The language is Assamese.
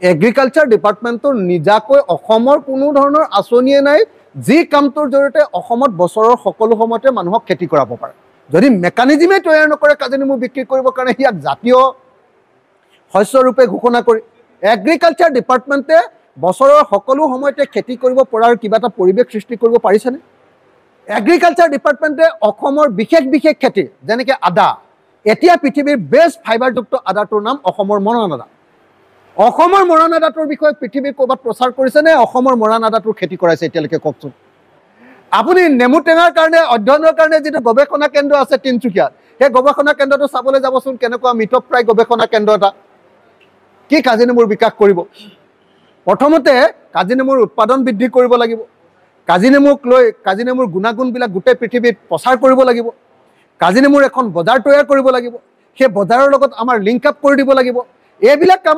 এগ্ৰিকালচাৰ ডিপাৰ্টমেণ্টৰ নিজাকৈ অসমৰ কোনো ধৰণৰ আঁচনিয়ে নাই যি কামটোৰ জৰিয়তে অসমত বছৰৰ সকলো সময়তে মানুহক খেতি কৰাব পাৰে। যদি মেকানিজমে তৈয়াৰ নকৰে কাজি নেমু বিক্ৰী কৰিবৰ কাৰণে ইয়াক জাতীয় শস্যৰূপে ঘোষণা কৰি এগ্ৰিকালচাৰ ডিপাৰ্টমেণ্টে বছৰৰ সকলো সময়তে খেতি কৰিব পৰাৰ কিবা এটা পৰিৱেশ সৃষ্টি কৰিব পাৰিছেনে? এগ্ৰিকালচাৰ ডিপাৰ্টমেণ্টে অসমৰ বিশেষ বিশেষ খেতি যেনেকৈ আদা, এতিয়া পৃথিৱীৰ বেষ্ট ফাইবাৰযুক্ত আদাটোৰ নাম অসমৰ মৰাণ আদা। অসমৰ মৰাণ আদাটোৰ বিষয়ে পৃথিৱীৰ ক'ৰবাত প্ৰচাৰ কৰিছেনে? অসমৰ মৰাণ আদাটোৰ খেতি কৰাইছে এতিয়ালৈকে কওকচোন। আপুনি নেমু টেঙাৰ কাৰণে অধ্যয়নৰ কাৰণে যিটো গৱেষণা কেন্দ্ৰ আছে তিনিচুকীয়াত, সেই গৱেষণা কেন্দ্ৰটো চাবলৈ যাবচোন, কেনেকুৱা মিতপ্ৰায় গৱেষণা কেন্দ্ৰ এটা। কি কাজি নেমুৰ বিকাশ কৰিব? প্ৰথমতে কাজি নেমুৰ উৎপাদন বৃদ্ধি কৰিব লাগিব। কাজি নেমুক লৈ কাজি নেমুৰ গুণাগুণবিলাক গোটেই পৃথিৱীত প্ৰচাৰ কৰিব লাগিব। কাজি নেমুৰ এখন বজাৰ তৈয়াৰ কৰিব লাগিব। সেই বজাৰৰ লগত আমাৰ লিংক আপ কৰি দিব লাগিব। এইবিলাক কাম